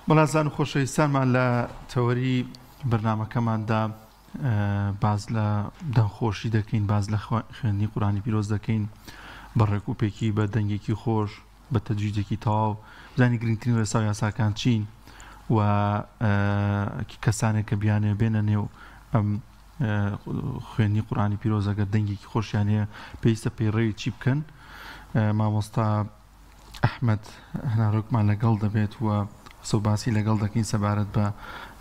بەڵازان و خۆشەویستانمان لە تەوەری بەرنامەکەماندا باز لە دەنگخۆشی دەکەین، باز لە خوێندنی قورئانی پیرۆز دەکەین بە ڕێکوپێکی بە دەنگێکی خۆش بە تەجویدێکی تەواو. بزانین گرنگترین وەرسا و یاساکان چین و کەسانێک کە بیانێ بێنە نێو ئەم خوێندنی قورئانی پیرۆز ئەگەر دەنگێکی خۆشیان هەیە پێویستە پەیڕەوی چی بکەن. مامۆستا ئەحمەد هەناڕۆکمان لەگەڵ دەبێت و سەوباسی لەگەڵ دەکەین سەبارەت بە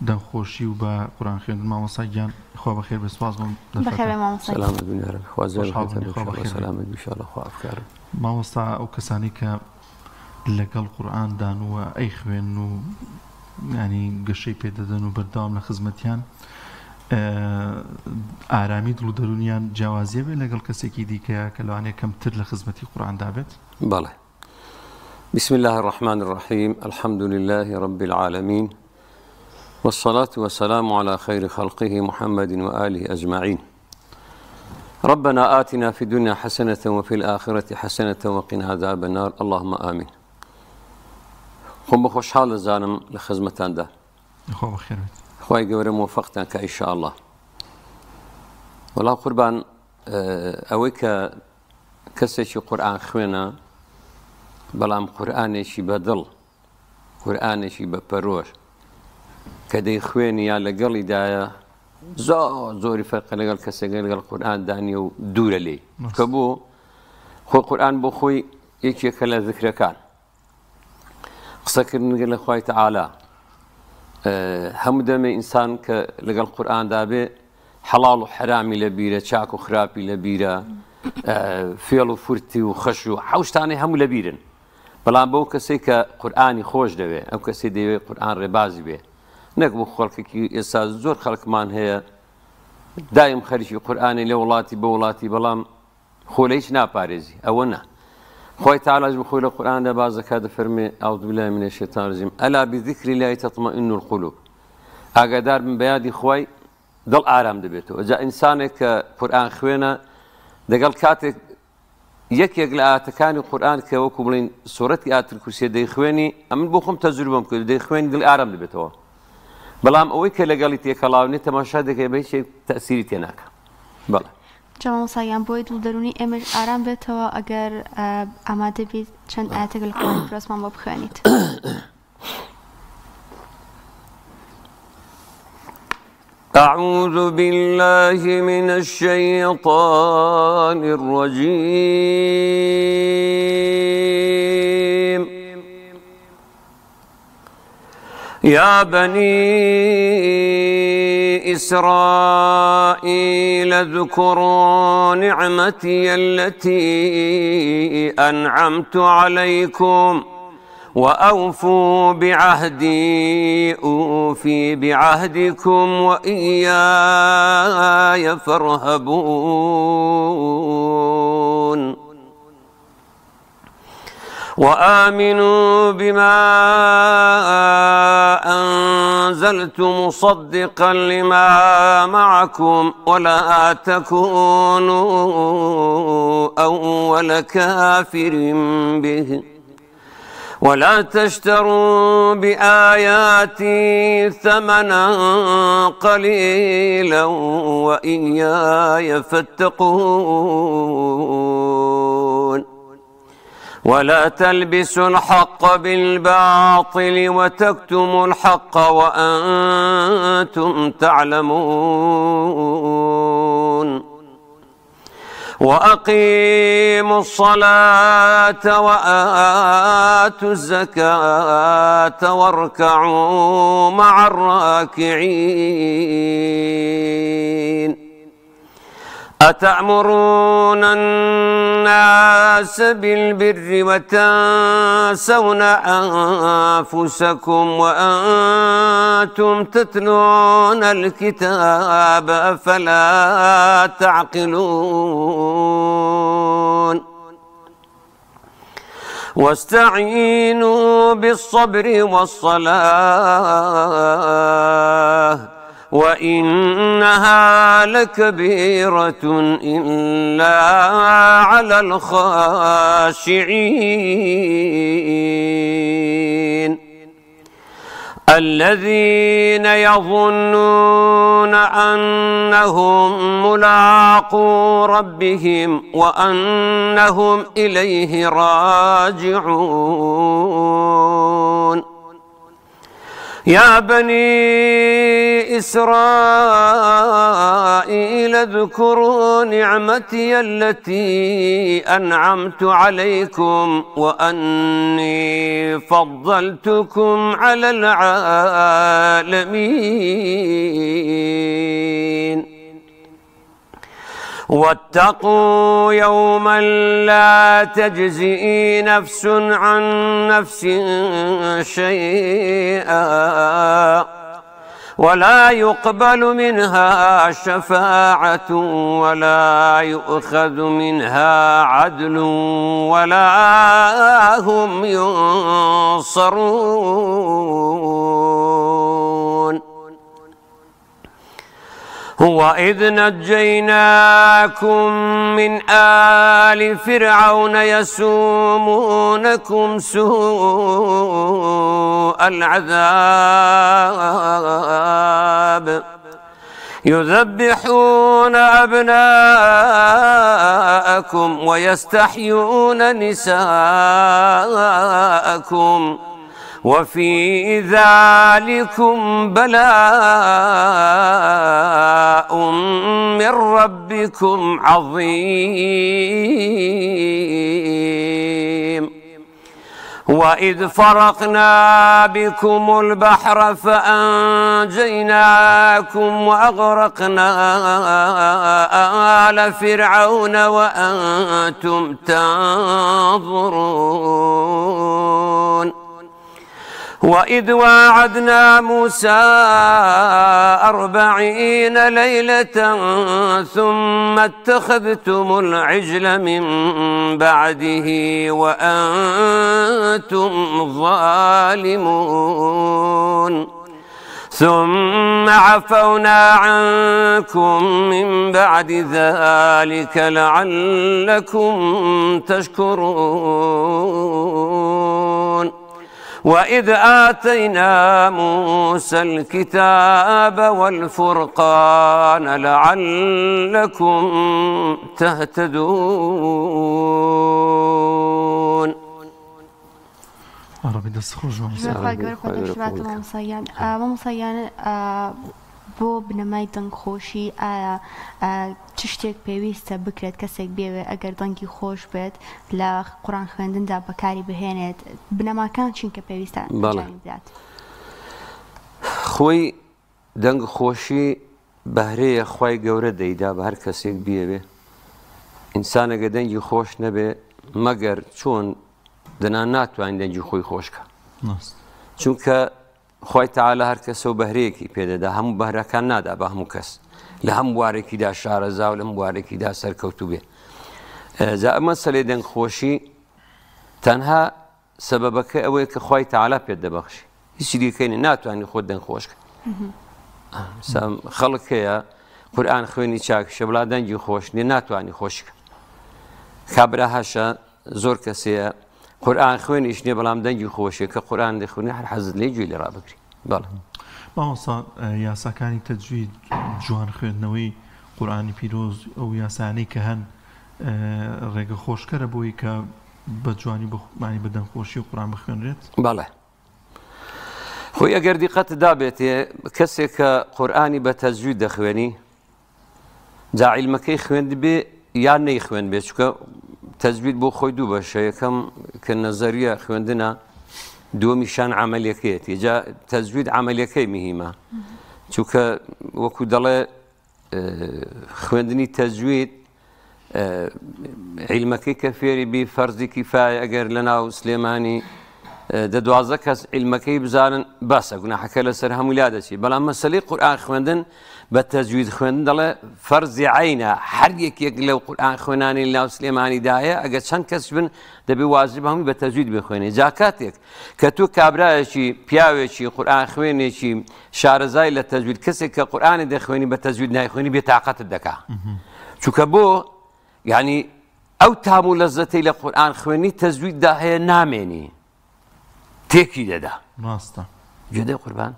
دەنگخۆشی و بە قورئان خوێندن. مامۆستا گیان خوا بەخێر بێ، سوپاس بۆم مامۆستا. ئەو کەسانی کە لەگەڵ قورئاندان و ئەی خوێن و ینی گەشەی پێدەدەن و بەردەوام لە خزمەتیان، ئارامی دڵ و دەرونیان جیاوازیە بێ لەگەڵ کەسێکی دیکەیە کە لەوانەیە کەمتر لە خزمەتی قورئاندا بێت؟ بەڵێ. بسم الله الرحمن الرحيم. الحمد لله رب العالمين، والصلاة والسلام على خير خلقه محمد وآله أجمعين. ربنا آتنا في الدنيا حسنة وفي الآخرة حسنة وقنا عذاب النار، اللهم آمين. خۆم بە خۆشحاڵ دەزانم لە خزمەتاندا. خوا بەخێر بێت. خوای گەورە موفقتان کە ئینشاء الله. وەڵام قوربان ئەوەی کە کەسێکی قورئان خوێنە بەڵام قورئانێکی بەدڵ، قورئانێکی بە پەرۆش کە دەی خوێنی یا لەگەڵیدایە زۆری فەرقە لەگەڵ کەسێکە لەگەڵ قورئاندانیە و دوورە لێی کە بۆ خۆی قورئان بۆ خۆی یەکێکە لە ذکرەکان. قسەکردن لە خوای تەعالا هەموو دەمێ ئینسان کە لەگەڵ قورئاندا بێ حەڵاڵ و حرامی لە بیرە، چاک و خراپی لە بیرە، فێڵ و فورتی و خەش و حەوشتانەی هەموو لە بیرن. بەڵام بەو کەسێک کە قورئانی خۆش دەوێ، ئەو کەسێ دەوێت قورئان ڕێبازی بێ، نەک بۆ خەڵکێکی ئێستا زۆر خەڵکمان هەیە دایم خەریکی قورئانی لە وڵاتی بە وڵاتی، بەڵام خۆ لە هیچ ناپارێزی. ئەوە نا. خوای تەعالاش بخۆی لە قورئاندا باز دەکات دەفەرمێ ئەعوذ بالله من الشیطان الرجیم ئەلا بذکر الله تطمئن القلوب. ئاگادار بن بە یادی خوای دڵ ئارام دەبێتەوە. جا ئینسانێک کە قورئان خوێنە دەگەڵ کاتێک یەکێک لە ئاەتەکانی قورئان کە وەکو بڵین سوورەتی ئایەتول کورسیە دەیخوێنی، ئەمن بۆ خۆم تەجروبەم کرد، دەیخوێنی دڵ ئارام دەبێتەوە. بەڵام ئەوەی کە لەگەڵی تێکەڵاوێت تەماشا دەکەی بە هیچ تەئسیری تێ ناکە. بەڵێ. جامەساییان بۆی دڵدەرونی ئێمەش ئارام بێتەوە ئەگەر ئامادە بیت چەند ئاەتێک لە قورئانی پیرۆزمان بۆ بخوێنیت. أعوذ بالله من الشيطان الرجيم. يا بني إسرائيل اذكروا نعمتي التي أنعمت عليكم وأوفوا بعهدي أوفي بعهدكم وإياي فارهبون. وآمنوا بما أنزلت مصدقا لما معكم ولا تكونوا أول كافر به ولا تشتروا بآياتي ثمنا قليلا وإياي فاتقون. ولا تلبسوا الحق بالباطل وتكتموا الحق وأنتم تعلمون. وأقيموا الصلاة وآتوا الزكاة واركعوا مع الراكعين. أتأمرون الناس بالبر وتنسون أنفسكم وأنتم تتلون الكتاب أفلا تعقلون. واستعينوا بالصبر والصلاة وإنها لكبيرة إلا على الخاشعين. الذين يظنون أنهم ملاقو ربهم وأنهم إليه راجعون يا بني إسرائيل اذكروا نعمتي التي أنعمت عليكم وأني فضلتكم على العالمين واتقوا يوما لا تجزي نفس عن نفس شيئا ولا يقبل منها شفاعة ولا يؤخذ منها عدل ولا هم ينصرون وإذ نجيناكم من آل فرعون يسومونكم سوء العذاب يذبحون أبناءكم ويستحيون نساءكم وفي ذلكم بلاء من ربكم عظيم وإذ فرقنا بكم البحر فأنجيناكم وأغرقنا آل فرعون وأنتم تنظرون وإذ واعدنا موسى 40 ليلة ثم اتخذتم العجل من بعده وأنتم ظالمون ثم عفونا عنكم من بعد ذلك لعلكم تشكرون وإذ آتينا موسى الكتاب والفرقان لعلكم تهتدون عربي دست خرج بۆ بنەمای دڵخۆشی ئایا چ شتێک پێویستە بکرێت کەسێک بێوێ ئەگەر دڵی خۆش بێت لە قورئان خوێندندا بەکاری بهێنێت بنەماکان چینکە پێویستە بدات خۆی دەنگ خۆشی بەهرەیە خوای گەورە دەیدا بە هەر کەسێک بێوێ ئینسانەگە دەنگی خۆش نەبێ مەگەر چۆن دەنا ناتوانین دەنگی خۆی خۆشکە چونکە خوای تەعالی هەر کەسە و بەهرەیەکی پێدەدا هەموو بەهرەکان نادا بە هەموو کەس لە هەموو وارێکیدا شارەزا و لە هەموو وارێکیدا سەرکەوتوو بێ جا ئەمە مەسەلەی دەنگ خۆشی تەنها سەبەبەکە ئەوەیە کە خوای تەعالی پێت دەبەخشی هیچی دیکەی ناتوانانی خۆت دەنگ خۆشکە خەڵک هەیە قورئان خوێنی چاکشە بڵا دەنگی خۆش نیە ناتوانی خۆشکە کابرا هەشە زۆر کەسەیە قورئان خوێنیش نییە بەڵام دەنگی خۆشیە کە قورئان دەخوێنی هەر حەزت لێ گوێ لێ ڕابگری بەڵێ مامۆستا یاساکانی تەجوید جوان خوێندنەوەی قورئانی پیرۆز ئەو یاسانەی کە هەن ڕێگە خۆشکەرە بۆی کە بە جوانی بمانی بە دەنگخۆشی و قورئان بخوێنرێت بەڵێ خۆی ئەگەر دیقەت دابێتێ کەسێک کە قورئانی بە تەجوید دەخوێنی جا عیلمەکەی خوێند بێ یان نەی خوێن بێت چونکە تەجوید بۆ خۆی دوو بەشە یەکەم کە نەزەریە خوێندنە دووەمیشان عەمەلیەکەیەتی جا تەجوید عەمەلیەکەی مهمە چونکە وەکو دەڵێ خوێندنی تەجوید عیلمەکەی کە فێری بی فەرزی کیفایە ئەگەر لەناو سلێمانی 12 کەس عیلمەکەی بزانن بەسە گوناحەکە لەسەر هەموو لا دەچێت بەڵام مەسەلەی قورئان خوێندن بە تەجوید خوێندن دەڵێ فەرزی عینە هەر یەکێک لەو قورئان خوێنانی لەناو سلێمانیدایە ئەگەر چەند کەس بن دەبێ واجب هەمووی بە تەجوید بخوێنێ جا کاتێک کە تۆ کابرایەکی پیاوێکی قورئان خوێنێکی شارەزای لە تەجوید کەسێک کە قورئانی دەخوێنی بە تەجوید نایخوێنی بێتاقەتت دەکا چونکە بۆ یعنی ئەو تام و لەزەتەی لە قورئان خوێنی تەجویددا هەیە نامێنی تێکی دەدا جدي قربان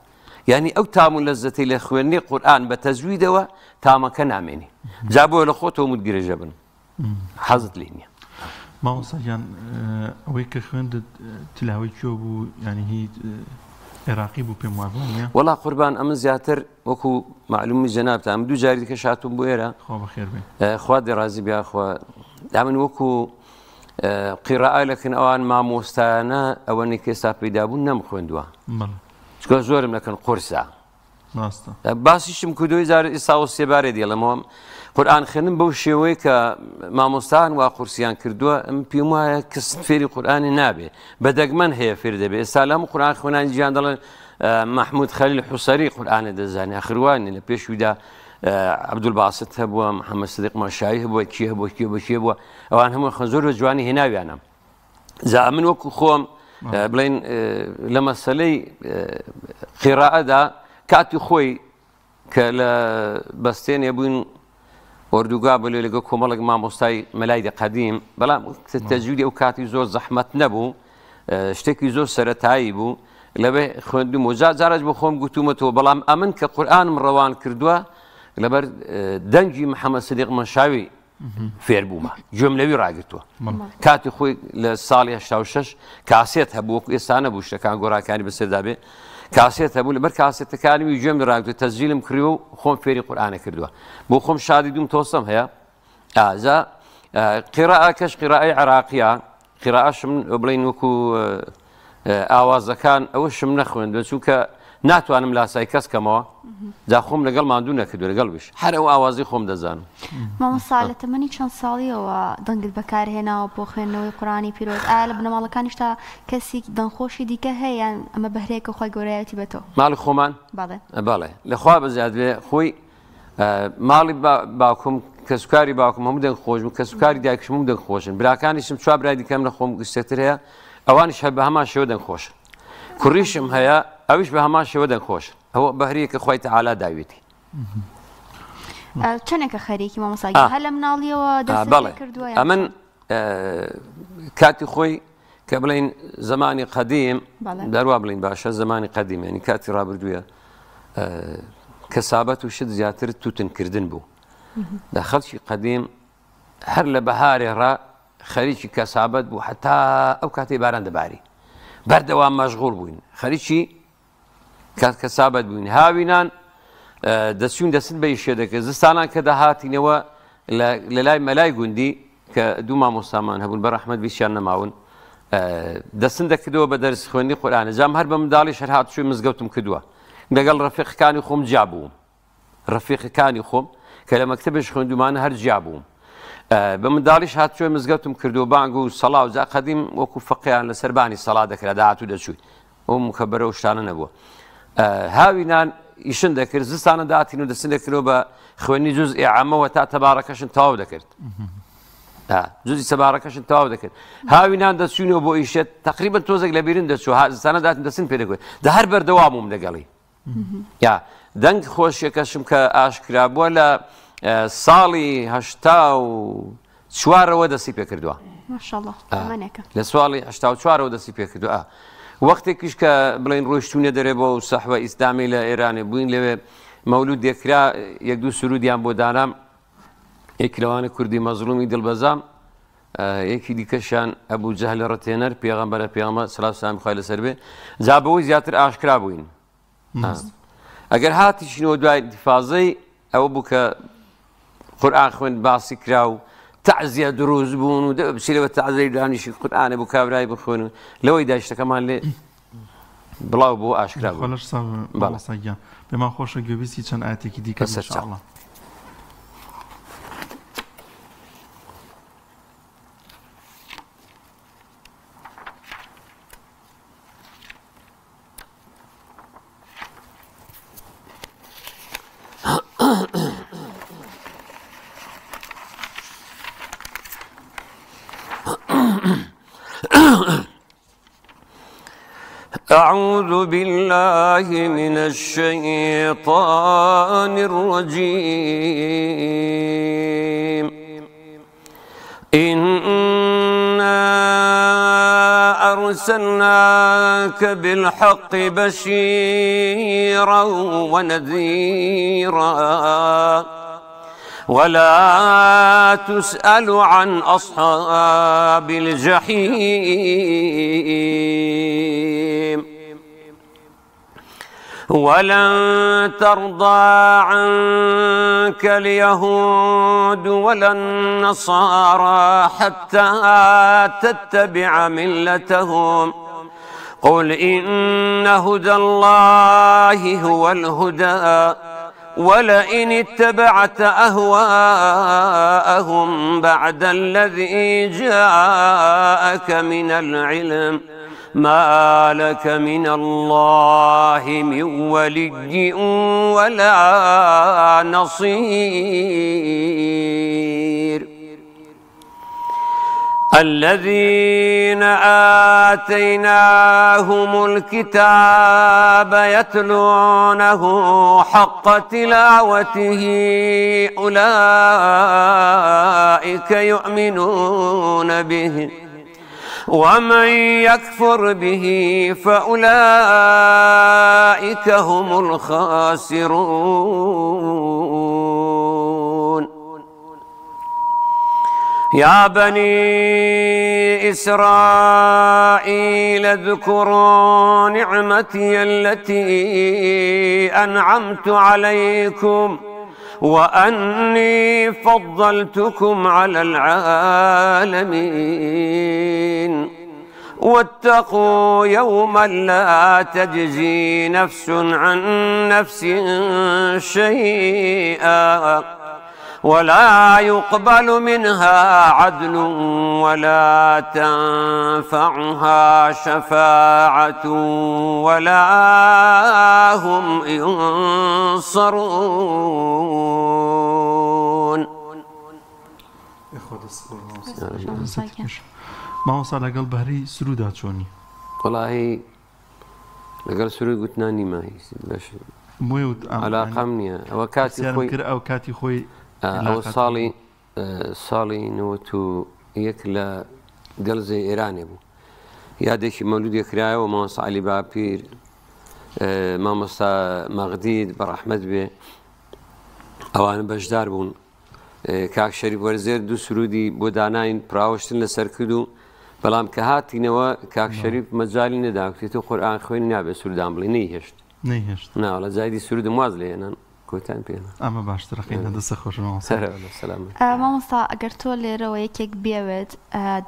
يعني ئەو تام و لەزەتەی لە خوێندنی قورئان بە تەجویدەوە تامەکە نامێنی جابۆ لە خۆتەوە مدگرێژە بن حەزت لێ نییە مامۆستایان ئەوەی کە خوێندت تلاوەی کوێ بوو ینی هی عێراقی بوو پێم وابوو نییە وەڵا قوربان ئەمە زیاتر وەکو معلومی جەنابتە ئەم دوو جاری دیکە شاتوم بۆ ئێرە خوا بەخێر بێ خوا دێڕازی بیاخوا دامن وەکو قیرائە لەکن ئەوان مامۆستایانە ئەوەنی کە ئێستا پەیدا بوون نەمخوێندووە چکە زۆرم لەکەن قورسە باسیشم کودۆی زار ئێستا و سێبارێ دێڵەمەوە قورئان خوێندن بەو شێوەیە کە مامۆستایان وا قورسیان کردووە ئەم پێم وایە کەس فێری قورئانی نابێ بەدەگمەن هەیە فێر دەبێت ئێستا لەم قورئان خوێنانی جیهان دەڵێن محمود خەلیل حوسەری قورئانە دەزانێ ئاخروانی لە پێشویدا عەبدولباسط هەبووە محەممەد سدیق ماشایی هەبووە کی هەبووە کی بەکیە بووە ئەوان هەموو زۆر بە جوانی هێناویانە جا من وەکو خۆم بڵێن لە مەسەلەی قیرائەدا کاتی خۆی کە لە بەستێنێ بووین ئۆردوگا بلێ لەگە کۆمەڵێک مامۆستای مەلای قەدیم بەڵام تەجویدی ئەو کاتی زۆر زەحمەت نەبوو شتێکی زۆر سەرەتایی بوو لەبێ خوێندوم و جارێک بۆ خۆم گوتومەتەوە بەڵام ئەمن کە قورئانم ڕەوان کردووە لەبەر دەنگی محەممەد سدیق مەشاوی فێر بوومە گوێم لەوی ڕاگرتووە کاتی خۆی لە ساڵی 86 کاسێت هەبوو وەکو ئێستا نەبوو شتەکان گۆڕاکانی بەسەردا بێ کاسێت هەبوو لەبەر کاسێتەکانیوی گوێم ڕاگرتووە تەسجیلم کردووە و خۆم فێری قورئانە کردووە بۆ خۆم شادی دوم تۆسەم هەیە ئازا قیرائەکەش قیرائەی عێراقیە قیرائەشم بڵێن وەکو ئاوازەکان ئەوەشم نەخوێندوە چونکە ناتوانم لاسای کەس کەمەوە جا خۆم لەگەڵ ماندوو نەکردو لەگەڵ ویش هەر ئەو ئاوازی خۆم دەزانم مامۆستا لە تەمەنی چەند ساڵیەوە دەنگت بەکارهێناوە بۆ خوێندنەوەی قورئانی پیرۆز ئایا لە بنەماڵەکانیشتا کەسی دەنخۆشی دیکە هەیە ئەمە بەهرەیەکە خۆی گەورەیەتی بە تۆ ماڵی خۆمان بەڵێ لەخوا بەزیاد بێ خۆی ماڵی باوکم کە سوکاری باوکم هەموو دەنگ خۆش بوو کە سوکاری دایکشم هەموو دەنگ خۆشن براکانیشم چوار برای دیکەم لە خۆم گشتێتر هەیە ئەوانیش هەر بە هەمان شێوە دەنگ خۆشن کوڕیشم هەیە ئەویش بە هەمان شێوە دەنگ خۆشن ئەوە بەهرەیەکە خوای تەعالا داوێتی چەندێکە خەریکی مامۆستا هەر لە مناڵیەوە دەست کردووە ئەمن کاتی خۆی کە بڵین زمانی قەدیم دەروا بڵین باشە زمانی قەدیم ینی کاتی ڕابردوویە کەسابەت و شت زیاتر توتنکردن بوو لە خەڵکی قەدیم هەر لە بەهارێڕا خەریکی کەسابەت بوو حتا ئەو کاتەی باران دەباری بەردەوام مەشغوڵ بووین خەریکی کەسابەت بووین هاوینان دەچوون دەست بە ئیشێ دەکرد زستانان کە داهاتینەوە لە لای مەلای گوندی کە دوو مامۆستامان هەبوون بە ڕەحمەت بیسییان نەماون دەستن دەکردەوە بە دەرس خوێندنی قورئان جام هەر بە منداڵیش هەر هاتووی مزگەوتم کردووە لەگەڵ ڕەفیقەکانی خۆم جیا بووم ڕەفیقەکانی خۆم کە لە مەکتەبش خوێندومانە هەر جیا بووم بە منداڵیش هاتووی مزگەوتم کردووە بانگ و سەڵا و جا قەدیم وەکو فەقییان لە سەربانی سەڵا دەکرا داهاتوو دەچووی ئەو مکەبەرە و شتانە نەبووە هاوینان ئیشن دەکرد زستانە داهاتین و دەستن دەکردەوە بە خوێنی جوزئی عامەوە تا تەبارەکەشن تەواو دەکرد جوزی تەبارەکەشن تەواو دەکرد هاوینان دەچوونەوە بۆ ئیشێت تقریبا تۆزێک لە بیرن دەچوو زستانە داهاتین دەستن پێ دەکوێت دا هەر بەردەوامم لەگەڵی یا دەنگ خۆشیەکەشم کە ئاشکرا بووە لە ساڵی 84ەوە دەستی پێ کردووە لە ساڵی 84ەوە دەستی پێ کردووە وەختێکیش کە بڵین ڕۆیشتونە دەرێ بۆ و سەحوە ئیسلامی لە ئێرانێ بووین لەوێ مەولود دێکرا یەک دوو سرودیان بۆ دانام یەکی لەوانە کوردی مەزلومی دڵبەزام یەکی دیکەشیان ئەبوو جەهل ڕەتێنەر پێغەمبەرە پێغەمبەر سەڵاو سەلام خوای لەسەر بێ جا بەوەی زیاتر ئاشکرا بووین ئەگەر هاتیشینەوە دوای دیفازەی ئەوە بوو کە قورئان خوێند باسی کرا و تعزیە دروست بوون و دەبچێتەوە تعزیەی دانیشی قورئانە بوو کابرای بخوێن و لەوەی داشتەکەمان لێ بڵاو بۆ ئاشکرا بوو پێمان خۆشە گوێبیستی چەند ئاەتێکی دیکە ئینشاءڵڵا أعوذ بالله من الشيطان الرجيم إنا أرسلناك بالحق بشيرا ونذيرا ولا تسأل عن أصحاب الجحيم ولن ترضى عنك اليهود ولا النصارى حتى تتبع ملتهم قل إن هدى الله هو الهدى ولئن اتبعت أهواءهم بعد الذي جاءك من العلم ما لك من الله من ولي ولا نصير الذين آتيناهم الكتاب يتلونه حق تلاوته أولئك يؤمنون به ومن يكفر به فأولئك هم الخاسرون يا بني إسرائيل اذكروا نعمتي التي أنعمت عليكم وأني فضلتكم على العالمين واتقوا يوما لا تجزي نفس عن نفس شيئا ولا يقبل منها عدل ولا تنفعها شفاعة ولا هم ينصرون. ما وصل لقلب هري سرودات شوني والله لقل سرود قلتناني ما هي باش على قمنية وكاتي خوي أو كاتي خوي أو صالي نوتو يكلا دلزي إيراني بو يادش مولود يكرايا ومامسا علي بابير مامسا مغديد برحمت به أوان بجدار بون كاك شريف ورزير دو سرودي بوداناين براوشتن لسر كدو بلام كهاتينوا كاك شريف مجالي نداك تيتو قرآن خوين نابي سرودان بلي نيهشت نا ولا زايدي سرود موازلي أنا كوتان بينا أما باش ترقين هذا سخوش سلام مامۆستا ئەگەر تۆ لێرەوە یەکێک بێوێت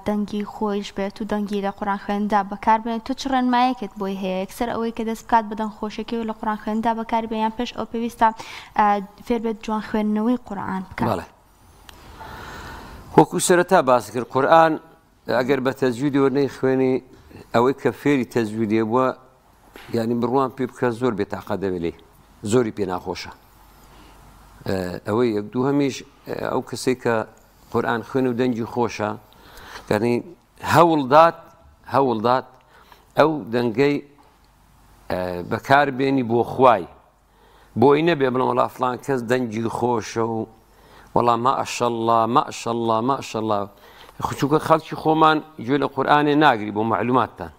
دەنگی خۆیش بێت و دەنگی لە قورآن خوێندا بەکاربێنێت تۆ چ ڕێنمایەکت بۆی هەیە یەکسەر ئەوەی کە دەست بکات بە دەنگ خۆشەکەی و لە قورآن خوێندا بەکاربێنیان پێش ئەو پێویستە فێر بێت جوان خوێندنەوەی قورآن بکات وەکو سەرەتا باس کرد قورآن ئەگەر بە تەجویدی وەرنەی خوێنی ئەوەی کە فێری تەجویدێ بووە یعنی بڕوان پێ بکە زۆر بێتاقە دەبێت لێ زۆری پێ ناخۆشە ئەوەی یەک دوو هەمیش ئەو کەسێک کە قورآن خوێن و دەنگی خۆشە یعنی هەوڵدات ئەو دەنگەی بەکاربێنی بۆ خوای بۆی نەبێ بڵێ وەڵا فڵان کەس دەنگی خۆشە و وەڵا ماشەڵڵا خچووکە خەڵکی خۆمان گوێ لە قورئانێ ناگری بۆ معلوماتتان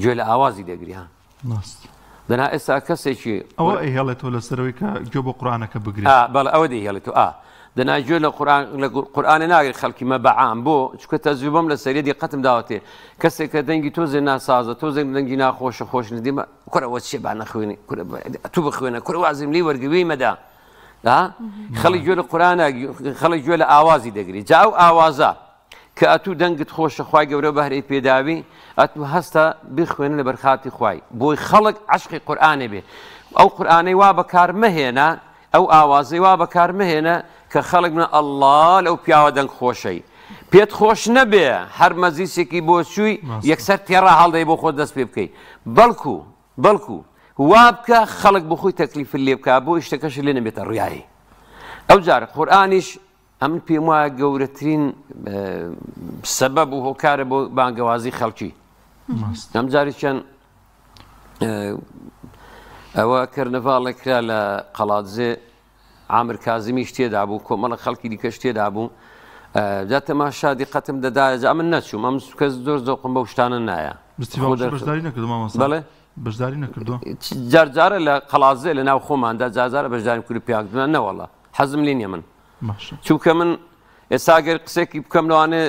گوێ لە ئاوازی دەگری ها دەنا ئێستا کەسێکی ئەوە ئەیهێڵێتەوە لەسەرەوەی کە گوێ بۆ قورئانەکە بگرێت بەڵێ ئەوە دەیهێڵێتەوە دەنا گوێ لە قورئانێ ناگری خەڵکی مەبەعام بۆ چونکە تەجروبەم لە سەریە دیقەتم داوەتێ کەسێک کە دەنگی تۆزێ ناسازە تۆزێک دەنگی ناخۆشە خۆش نەدیمە کورەوە چێ با نەخوێنی تو بخوێنە کورە وازیم لی وەرگوێی مەدا خەڵی گوێ لە قورئان خەڵی گوێ لە ئاوازی دەگری جا ئەو ئاوازە کە ئەتوو دەنگت خۆشە خوای گەورە بەهرەی پێداوی ئەتوو هەستە بخوێنە لە بەرخاتی خوای بۆی خەڵک عەشقی قورئانێ بێ ئەو قورئانەی وا بەکار مەهێنە ئەو ئاوازەی وا بەکار مەهێنە کە خەڵک بڵێن ئەڵڵا لەو پیاوە دەنگ خۆشەی پێت خۆش نەبێ هەر مەزیسێکی بۆ چووی یەکسەر تێڕا هەڵدەی بۆ خۆت دەست پێ بکەیت بەڵکو وا بکە خەڵک بۆ خۆی تەکلیف لێ بکە بۆ شتەکەش لێ نەبێتە ڕوایی ئەو جارە قورئانیش ئەمن پێم وایە گەورەترین سەبەب و هۆکارە بۆ بانگەوازی خەڵکی ئەم جاری چەند ئەوە کەرنەڤاڵێک کرا لە قەڵاتزێ عامر کازمیش تێدا بوو کۆمەڵە خەڵکی دیکەش تێدا بوو جا تەماشا دیقەتم دەدایە ئەمن نەچووم ئەم کەس زۆر زۆقم بەو شتانە نایە بەشداری نەکردو مامۆستا بەڵێ بەشداری نەکردو جارجارە لە قەڵازێ لە ناو خۆماندا جارجارە بەشداریم کوری پیاکردن نەوەڵە حەزم لێ نییە من باشە چونکە من ئێستا ئەگەر قسێکی بکەم لەوانێ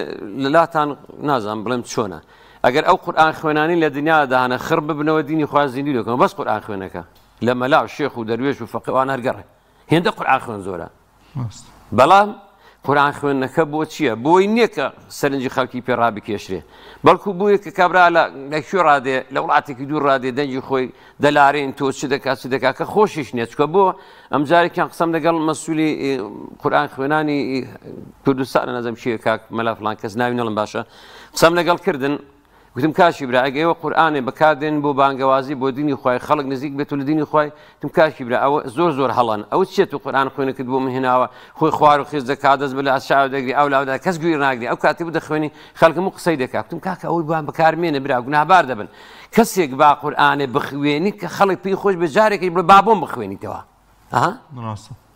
لەلاتان نازانم بڵێم چۆنە ئەگەر ئەو قورئان خوێنانی لە دنیادا هەنە خڕ ببنەوە دینی خوا زیندوی دەکەن بەس قورئان خوێنەکە لە مەلا و شێخ و دەروێش و فەقیهوان هەرگەڕێ هێندە قورئان خوێن زۆرە بەڵام قورئان خوێندنەکە بۆ چییە؟ بۆی نییە کە سەرنجی خەڵکی پێ ڕابکێشرێ بەڵکو بوویە کە کابرا لە کوێ ڕادێ لە وڵاتێکی دوور ڕادێ دەنگی خۆی دەلارێن تۆ چ دەکات کە خۆشیش نییە چکە بۆ ئەم جارێکیان قسەم لەگەڵ مەسئولی قورئان خوێنانی کوردستانە نەزەم چییە کاک مەلا فڵان کەس ناوی نەڵم باشە قسەم لەگەڵ کردن گوتم کاشی برا ئەگە ئێوە قورئانێ بەکاردێن بۆ بانگەوازی بۆ دینی خوای خەڵک نزیک بێت و لە دینی خوای تم کاشی برا ئەوە زۆر هەڵەن ئەو چێت و قورئان خوێنەکەت بۆ من هێناوە خۆی خوار و خێز دەکات دەست بە لە ئاشاو دەگری ئەو لاودا کەس گوێر ناگری ئەو کاتی بوو دەخوێنی خەڵکم و قسەی دەکات گوتم کاکە ئەوەی بوان بەکارمێنە برا گوناهبار دەبن کەسێک با قورئانێ بخوێنی کە خەڵک پێی خۆش بە جارێکی بڵێ با بۆم بخوێنیتەوە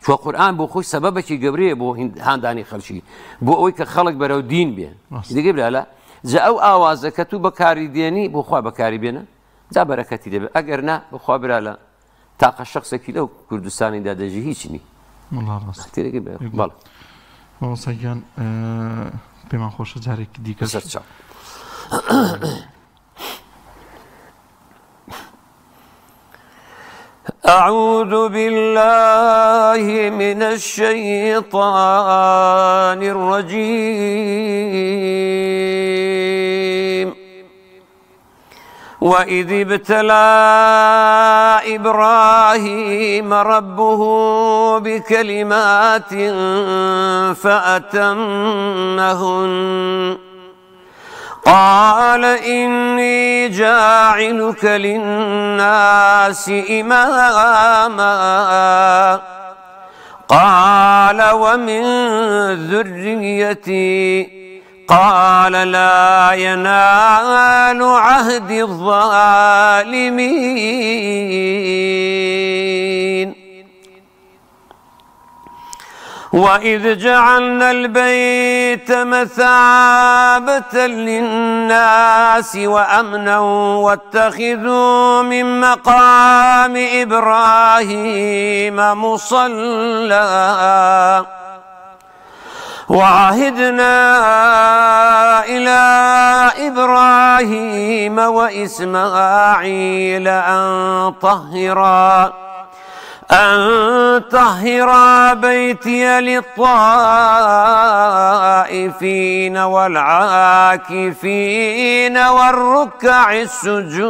چوە قورئان بۆ خۆی سەبەبێکی گەورەیە بۆ هاندانی خەڵکی بۆ ئەوەی کە خەڵک بەرەو دین بێن دیگە برا لە جا ئەو ئاوازەکە تو بەکاری دێنی بۆ خوا بەکاری بێنە جا بەرەکەتی دەبێت ئەگەر نا بخوا برا لە تاقە شخصێکی لەو کوردستانیدا دەژی هیچ نی مامۆستاگیان پێمان خۆشە جارێکی دیکە أعوذ بالله من الشيطان الرجيم وإذ ابتلى إبراهيم ربه بكلمات فأتمهن قال إني جاعلك للناس إماما قال ومن ذريتي قال لا ينال عهد الظالمين وإذ جعلنا البيت مثابة للناس وأمنا واتخذوا من مقام إبراهيم مصلى وعهدنا إلى إبراهيم وإسماعيل أن طهرا بيتي للطائفين والعاكفين والركع السجود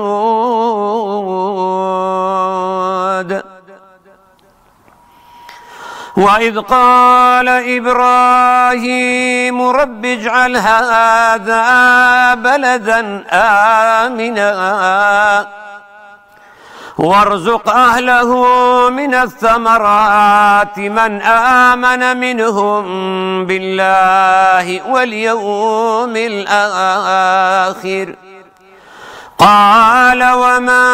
وإذ قال إبراهيم رب اجعل هذا بلدا آمنا وارزق أهله من الثمرات من آمن منهم بالله واليوم الآخر قال ومن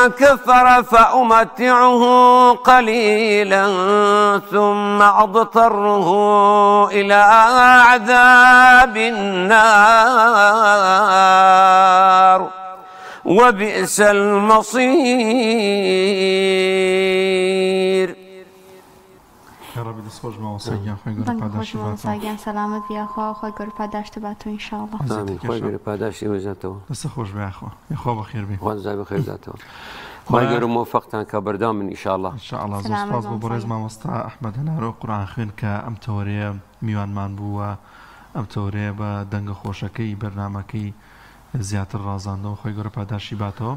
كفر فأمتعه قليلا ثم أضطره إلى عذاب النار وبئس المصير. يا رب دەستخۆش مامۆستاگیان خۆی گەورە پاداشتی مامۆستاگیان سەلامەت بیاخوا خۆی گەورە پاداشت باتەوە ئینشاءڵڵا. خۆی گەورە پاداشتی وەژاتەوە. دەستەخۆش بێخوا یخوا بەخێر بێ. خوازای بەخێر داتەوە. خۆی گەورە موفقتان کە بەردەوام من ئینشاءڵڵا. ئینشاءڵڵا زۆر سپاس بۆ بەڕێز مامۆستا ئەحمەد هەنارۆ قورئان خوێن کە ئەم تەورەیە میوانمان بووە ئەم تەورەیە بە دەنگە خۆشەکەی بەرنامەکەی زیاتر ڕازاندەوە خۆی گەورە پاداشتی باتەوە.